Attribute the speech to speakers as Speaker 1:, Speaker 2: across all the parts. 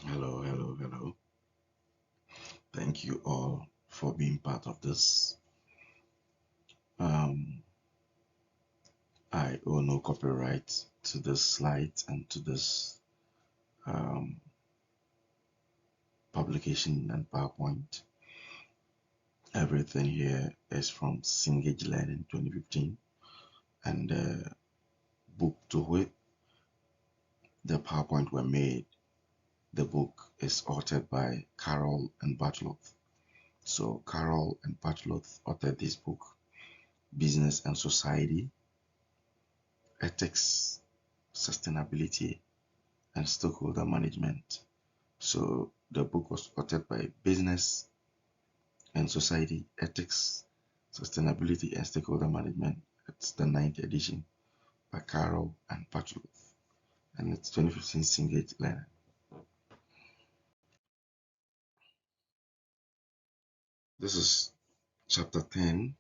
Speaker 1: Hello, hello, hello. Thank you all for being part of this. Um, I owe no copyright to this slide and to this um, publication and PowerPoint. Everything here is from Cengage Learning 2015, and the book to which the PowerPoint were made. The book is authored by Carroll and Buchholtz. So Carroll and Buchholtz authored this book, Business and Society, Ethics, Sustainability, and Stakeholder Management. So the book was authored by Business and Society, Ethics, Sustainability, and Stakeholder Management. It's the ninth edition by Carroll and Patrick, and it's 2015 Cengage Learning. This is chapter 10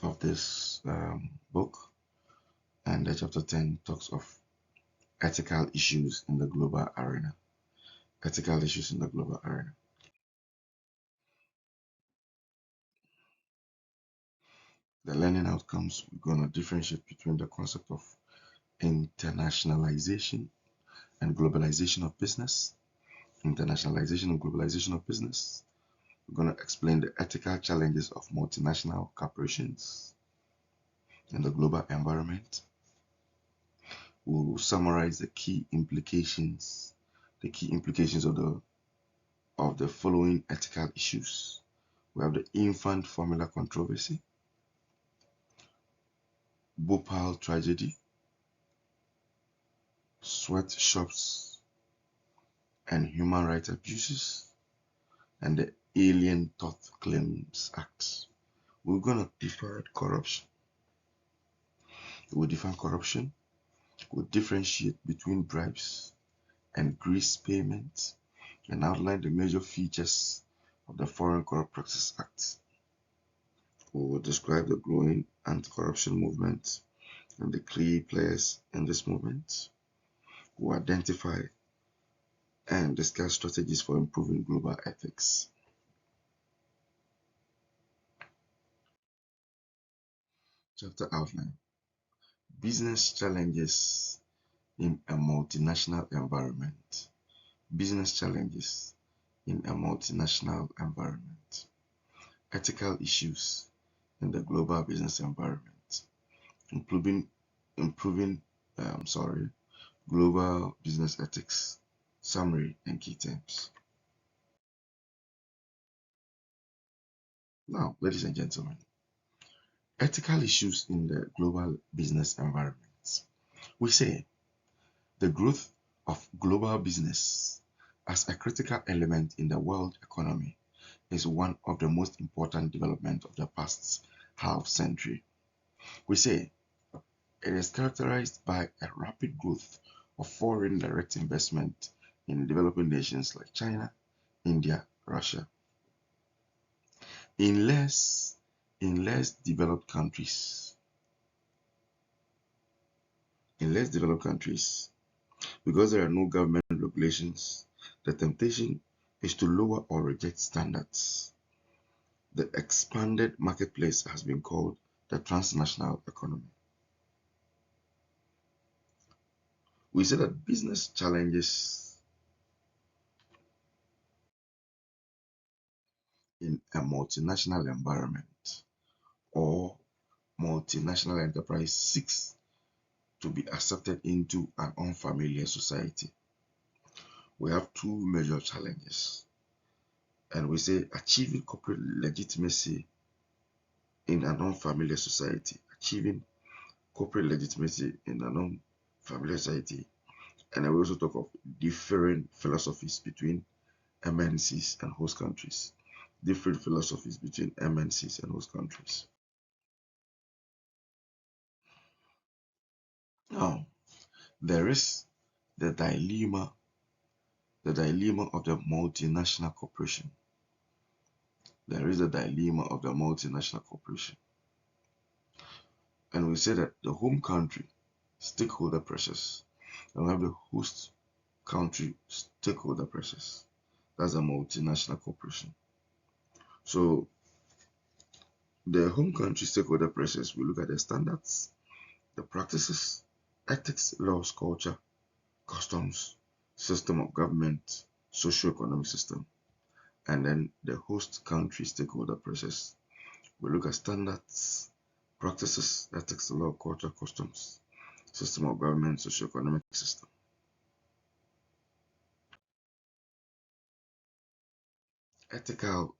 Speaker 1: of this book, and the chapter 10 talks of ethical issues in the global arena. Ethical issues in the global arena. The learning outcomes, we're going to differentiate between the concept of internationalization and globalization of business. Internationalization and globalization of business. We're going to explain the ethical challenges of multinational corporations in the global environment. We'll summarize the key implications of the following ethical issues. We have the infant formula controversy, Bhopal tragedy, sweatshops and human rights abuses, and the Alien Tort Claims Act. We're going to define corruption. We'll define corruption. We'll differentiate between bribes and grease payments and outline the major features of the Foreign Corrupt Practices Act. We will describe the growing anti-corruption movement and the key players in this movement. We'll identify and discuss strategies for improving global ethics. Chapter outline: Business challenges in a multinational environment. Business challenges in a multinational environment. Ethical issues in the global business environment. Improving global business ethics. Summary and key terms. Now, ladies and gentlemen, ethical issues in the global business environment. We say the growth of global business as a critical element in the world economy is one of the most important developments of the past half century. We say it is characterized by a rapid growth of foreign direct investment in developing nations like China, India, Russia. In less developed countries, because there are no government regulations, the temptation is to lower or reject standards. The expanded marketplace has been called the transnational economy. We say that business challenges in a multinational environment or multinational enterprise seeks to be accepted into an unfamiliar society. We have two major challenges, and we say achieving corporate legitimacy in an unfamiliar society, achieving corporate legitimacy in an unfamiliar society, and we also talk of different philosophies between MNCs and host countries. Different philosophies between MNCs and host countries. Now, there is the dilemma of the multinational corporation. There is a dilemma of the multinational corporation. And we say that the home country, stakeholder pressures, And we have the host country stakeholder process. That's a multinational corporation. So the home country stakeholder process, we look at the standards, the practices, ethics, laws, culture, customs, system of government, socio-economic system. And then the host country stakeholder process, we look at standards, practices, ethics, law, culture, customs, system of government, socio-economic system. Ethical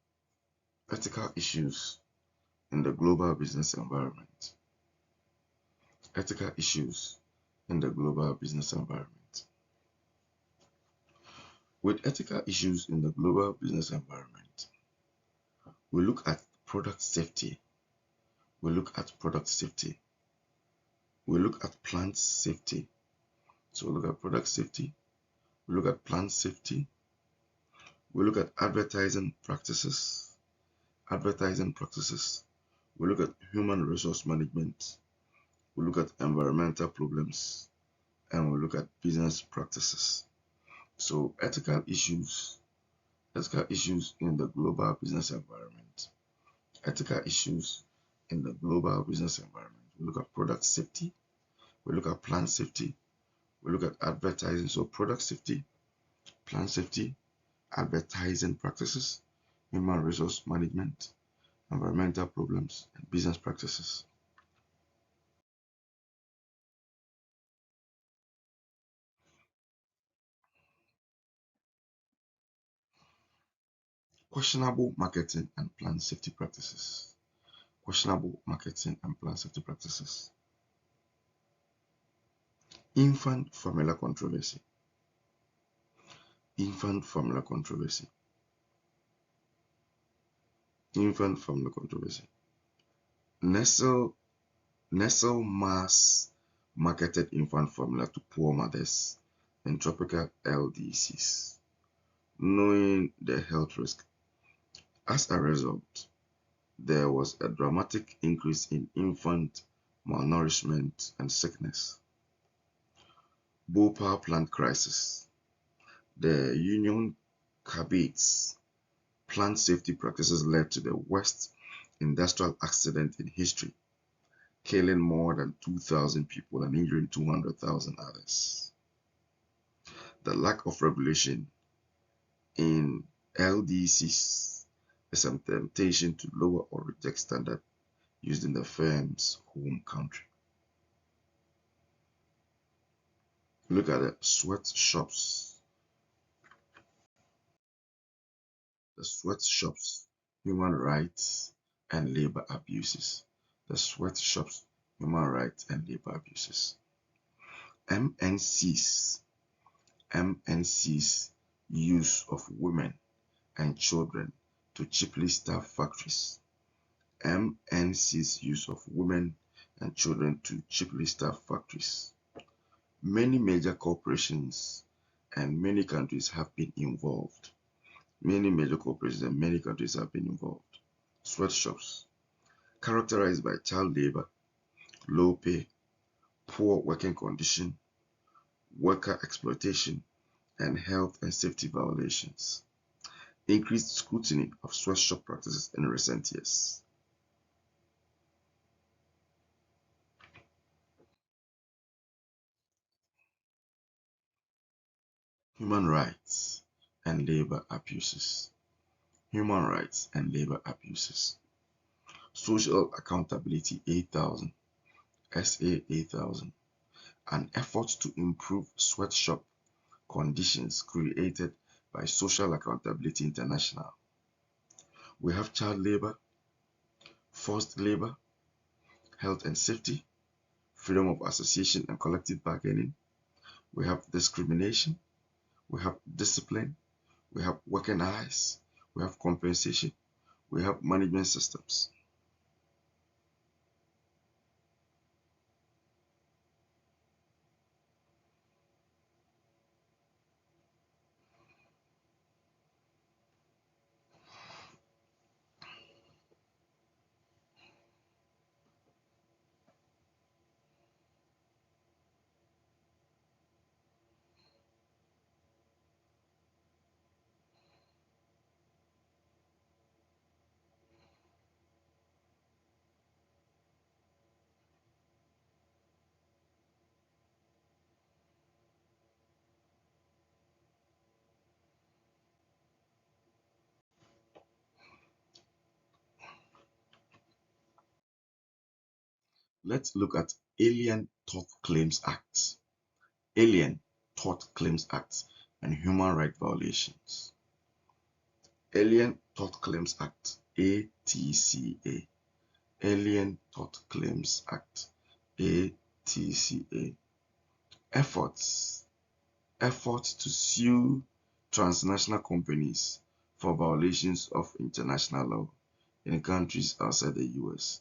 Speaker 1: issues in the global business environment. Ethical issues in the global business environment. With ethical issues in the global business environment, we look at product safety. We look at product safety. We look at plant safety. So we look at product safety. We look at plant safety. We look at advertising practices. Advertising practices. We look at human resource management. We look at environmental problems. And we look at business practices. So ethical issues in the global business environment. Ethical issues in the global business environment. We look at product safety. We look at plant safety. We look at advertising. So product safety, plant safety, advertising practices, human resource management, environmental problems, and business practices. Questionable marketing and plant safety practices. Questionable marketing and plant safety practices. Infant formula controversy. Infant formula controversy. Infant formula controversy. Nestle mass marketed infant formula to poor mothers in tropical LDCs, knowing the health risk. As a result, there was a dramatic increase in infant malnourishment and sickness. Bhopal plant crisis. The Union Carbide's plant safety practices led to the worst industrial accident in history, killing more than 2,000 people and injuring 200,000 others. The lack of regulation in LDCs is a temptation to lower or reject standards used in the firm's home country. Look at the sweatshops. The sweatshops, human rights and labor abuses. The sweatshops, human rights and labor abuses. MNC's use of women and children to cheaply staff factories. MNC's use of women and children to cheaply staff factories. Many major corporations and many countries have been involved. Many major corporations and many countries have been involved. Sweatshops, characterized by child labor, low pay, poor working condition, worker exploitation, and health and safety violations. Increased scrutiny of sweatshop practices in recent years. Human rights and labor abuses. Human rights and labor abuses. Social Accountability 8000, SA 8000, an effort to improve sweatshop conditions created by Social Accountability International. We have child labor, forced labor, health and safety, freedom of association and collective bargaining. We have discrimination, we have discipline, we have working hours, we have compensation, we have management systems. Let's look at Alien Tort Claims Act, Alien Tort Claims Act, and human rights violations. Alien Tort Claims Act, ATCA. Alien Tort Claims Act, ATCA. Efforts to sue transnational companies for violations of international law in countries outside the US.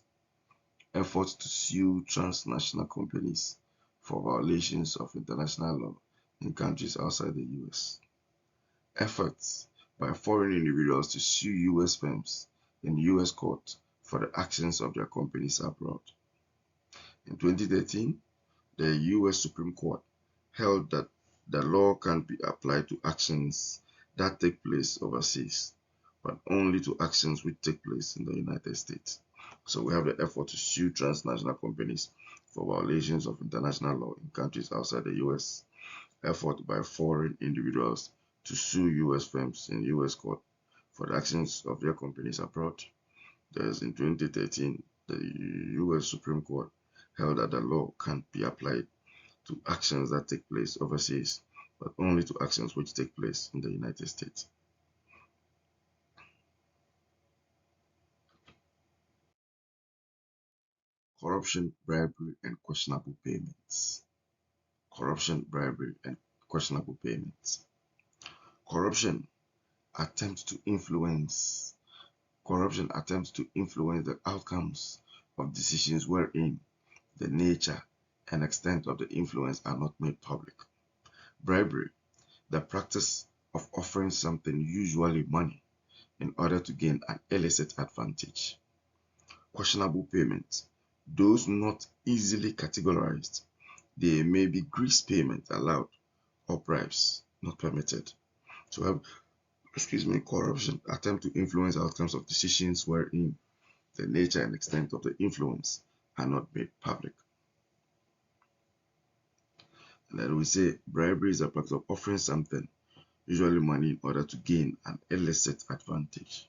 Speaker 1: Efforts to sue transnational companies for violations of international law in countries outside the US. Efforts by foreign individuals to sue US firms in US court for the actions of their companies abroad. In 2013, the US Supreme Court held that the law can be applied to actions that take place overseas, but only to actions which take place in the United States. So we have the effort to sue transnational companies for violations of international law in countries outside the US. Effort by foreign individuals to sue US firms in US court for the actions of their companies abroad. There's in 2013, the US Supreme Court held that the law can't be applied to actions that take place overseas, but only to actions which take place in the United States. Corruption, bribery, and questionable payments. Corruption, bribery, and questionable payments. Corruption attempts to influence the outcomes of decisions wherein the nature and extent of the influence are not made public. Bribery, the practice of offering something, usually money, in order to gain an illicit advantage. Questionable payments, those not easily categorized. They may be grease payment allowed or bribes not permitted. So, corruption, attempt to influence outcomes of decisions wherein the nature and extent of the influence are not made public. And then we say bribery is a practice of offering something, usually money, in order to gain an illicit advantage.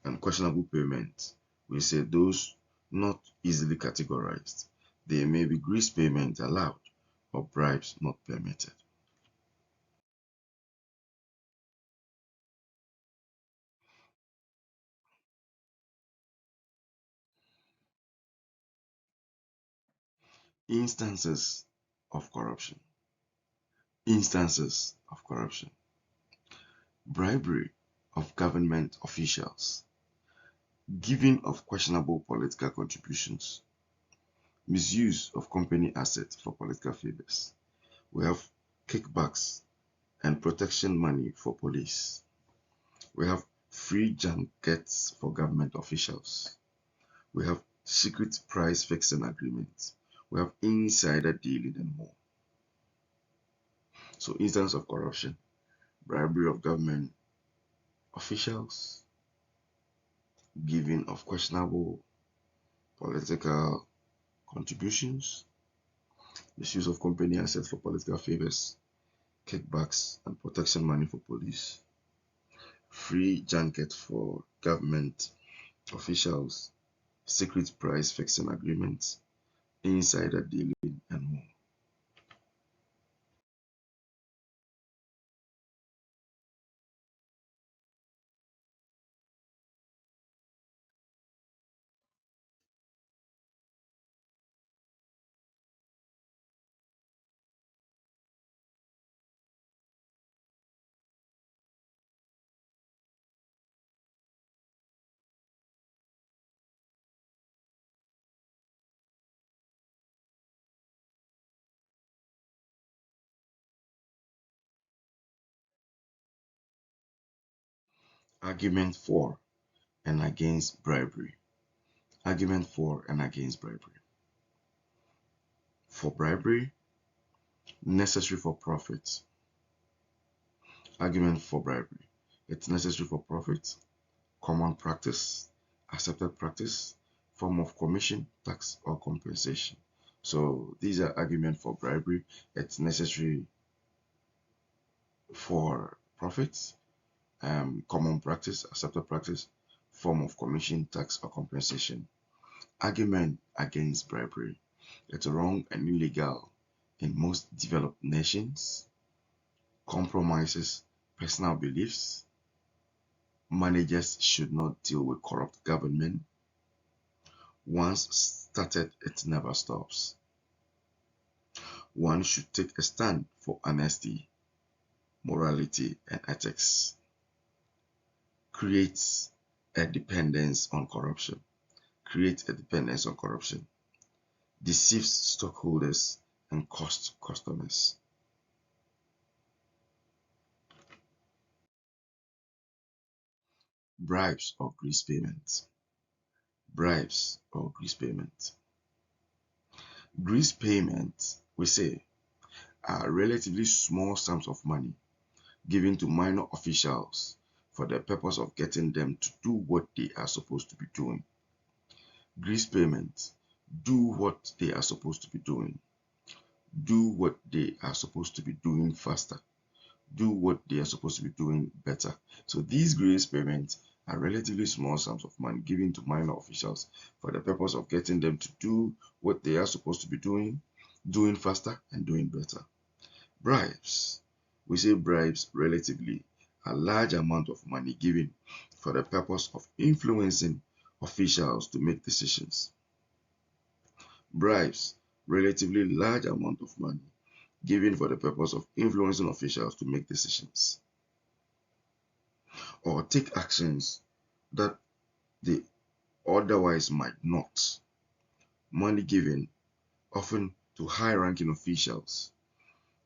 Speaker 1: And questionable payments, we say those not easily categorized. They may be grease payment allowed or bribes not permitted. Instances of corruption. Instances of corruption. Bribery of government officials. Giving of questionable political contributions. Misuse of company assets for political favors. We have kickbacks and protection money for police. We have free junkets for government officials. We have secret price fixing agreements. We have insider dealing and more. So instance of corruption, bribery of government officials, giving of questionable political contributions, misuse of company assets for political favors, kickbacks and protection money for police, free junket for government officials, secret price fixing agreements, insider dealing, and more. Argument for and against bribery. Argument for and against bribery. For bribery, necessary for profit. Argument for bribery. It's necessary for profit, common practice, accepted practice, form of commission, tax, or compensation. So these are arguments for bribery. It's necessary for profits, common practice, accepted practice, form of commission, tax, or compensation. Argument against bribery. It's wrong and illegal in most developed nations. Compromises personal beliefs. Managers should not deal with corrupt government. Once started, it never stops. One should take a stand for honesty, morality, and ethics. Creates a dependence on corruption. Creates a dependence on corruption. Deceives stockholders and costs customers. Bribes or grease payments. Bribes or grease payments. Grease payments, we say, are relatively small sums of money given to minor officials for the purpose of getting them to do what they are supposed to be doing. Grease payments do what they are supposed to be doing. Do what they are supposed to be doing faster. Do what they are supposed to be doing better. So these grace payments are relatively small sums of money given to minor officials for the purpose of getting them to do what they are supposed to be doing faster and doing better. Bribes. We say bribes relatively a large amount of money given for the purpose of influencing officials to make decisions. Bribes, relatively large amount of money given for the purpose of influencing officials to make decisions or take actions that they otherwise might not. Money given often to high-ranking officials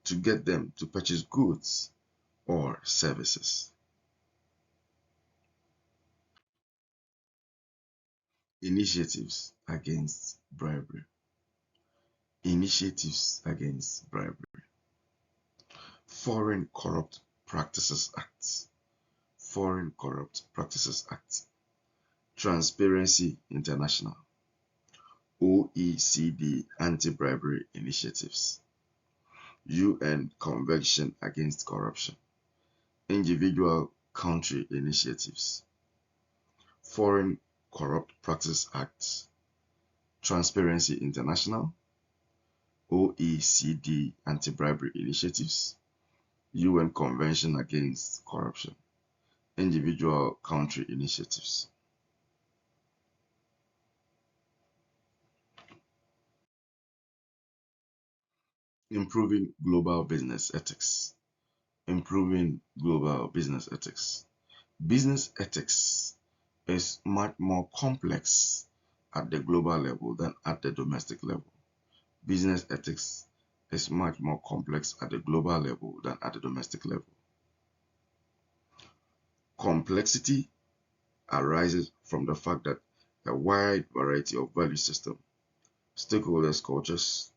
Speaker 1: to get them to purchase goods or services. Initiatives against bribery. Initiatives against bribery. Foreign Corrupt Practices Act. Foreign Corrupt Practices Act. Transparency International. OECD Anti-Bribery Initiatives. UN Convention Against Corruption. Individual country initiatives. Foreign Corrupt Practices Act. Transparency International. OECD Anti-Bribery Initiatives. UN Convention Against Corruption. Individual country initiatives. Improving global business ethics. Improving global business ethics. Business ethics is much more complex at the global level than at the domestic level. Business ethics is much more complex at the global level than at the domestic level. Complexity arises from the fact that a wide variety of value systems, stakeholders, cultures,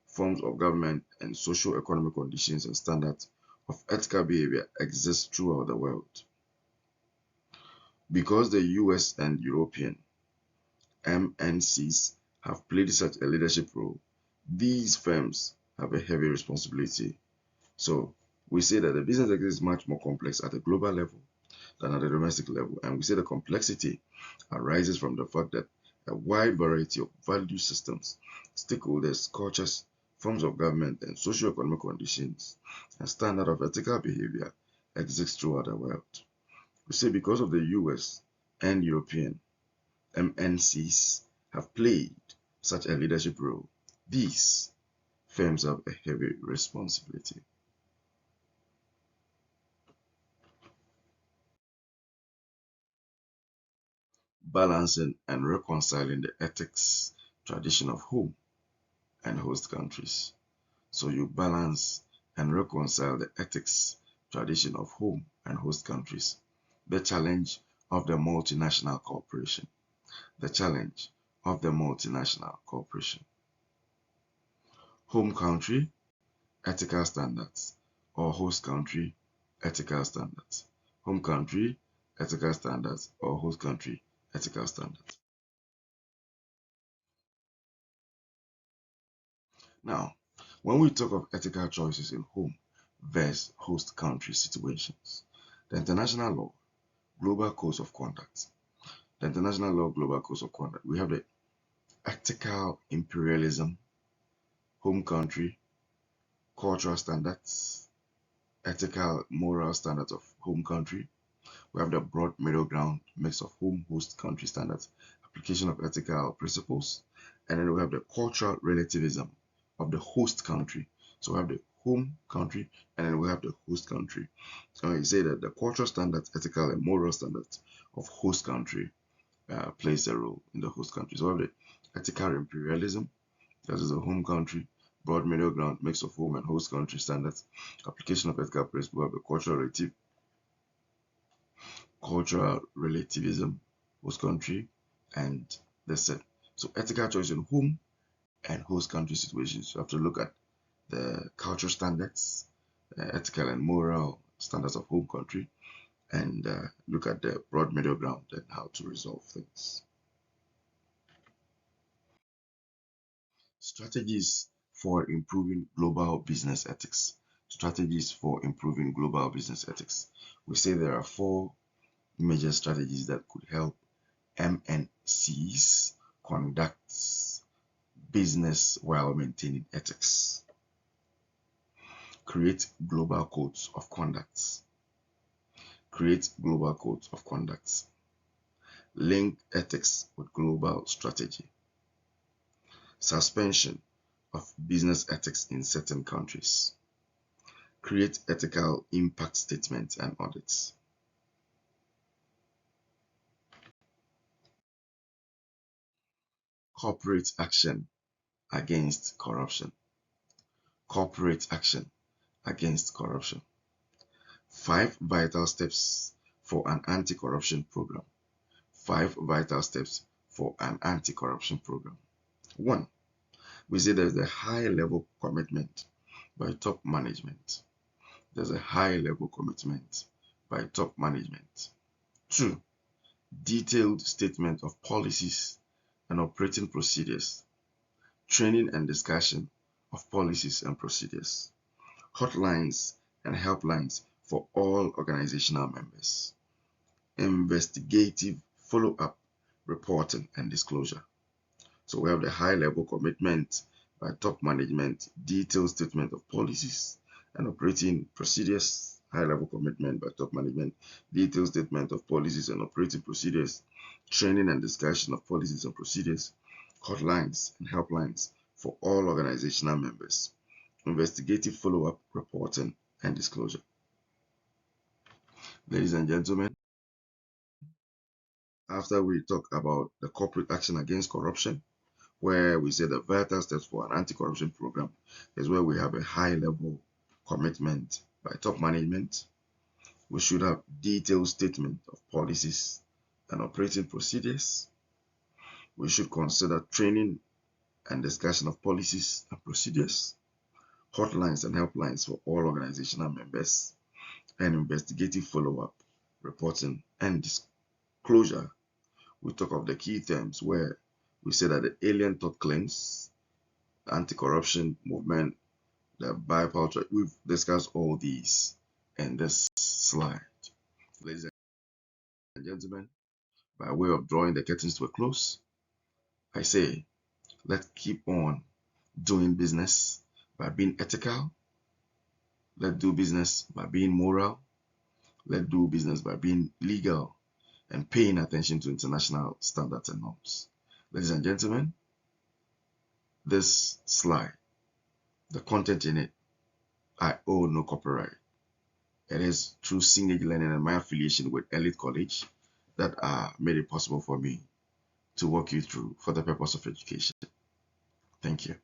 Speaker 1: forms of government, and socio-economic conditions and standards of ethical behavior exist throughout the world. Because the US and European MNCs have played such a leadership role, these firms have a heavy responsibility. So we say that the business ethics is much more complex at the global level than at the domestic level. And we say the complexity arises from the fact that a wide variety of value systems, stakeholders, cultures, forms of government, and socio-economic conditions and standard of ethical behavior exist throughout the world. We say because of the US and European MNCs have played such a leadership role, these firms have a heavy responsibility. Balancing and reconciling the ethics tradition of home and host countries. So you balance and reconcile the ethics tradition of home and host countries. The challenge of the multinational corporation. The challenge of the multinational corporation. Home country, ethical standards, or host country, ethical standards. Home country, ethical standards, or host country, ethical standards. Now, when we talk of ethical choices in home versus host country situations, The international law, global codes of conduct. The international law, global codes of conduct. We have the ethical imperialism, home country, cultural standards, ethical moral standards of home country. We have the broad middle ground mix of home host country standards, application of ethical principles, and then we have the cultural relativism of the host country. So we have the home country and then we have the host country. So you say that the cultural standards, ethical and moral standards of host country plays a role in the host country. So we have the ethical imperialism, that is a home country, broad middle ground mix of home and host country standards, application of ethical principles. We have the cultural relativism, host country, and the set. So ethical choice in home and host country situations. You have to look at the cultural standards, ethical and moral standards of home country, and look at the broad middle ground and how to resolve things. Strategies for improving global business ethics. Strategies for improving global business ethics. We say there are 4 major strategies that could help MNCs conduct business while maintaining ethics. Create global codes of conduct. Create global codes of conduct. Link ethics with global strategy. Suspension of business ethics in certain countries. Create ethical impact statements and audits. Corporate action against corruption. Corporate action against corruption. 5 vital steps for an anti-corruption program. 5 vital steps for an anti-corruption program. 1. We say there's a high-level commitment by top management. There's a high-level commitment by top management. 2. Detailed statement of policies and operating procedures. Training and discussion of policies and procedures. Hotlines and helplines for all organizational members. Investigative follow-up, reporting, and disclosure. So we have the high-level commitment by top management, detailed statement of policies and operating procedures. High-level commitment by top management, detailed statement of policies and operating procedures, training and discussion of policies and procedures, hotlines and helplines for all organizational members, investigative follow-up, reporting, and disclosure. Ladies and gentlemen, after we talk about the corporate action against corruption, where we say the vital steps for an anti-corruption program is where we have a high-level commitment by top management. We should have detailed statement of policies and operating procedures. We should consider training and discussion of policies and procedures, hotlines and helplines for all organizational members, and investigative follow-up, reporting, and disclosure. We talk of the key terms where we say that the alien tort claims, anti-corruption movement, the Bhopal. We've discussed all these in this slide. Ladies and gentlemen, by way of drawing the curtains to a close, I say, let's keep on doing business by being ethical. Let's do business by being moral. Let's do business by being legal and paying attention to international standards and norms. Ladies and gentlemen, this slide, the content in it, I owe no copyright. It is through Singage Learning and my affiliation with Elite College that made it possible for me to walk you through for the purpose of education. Thank you.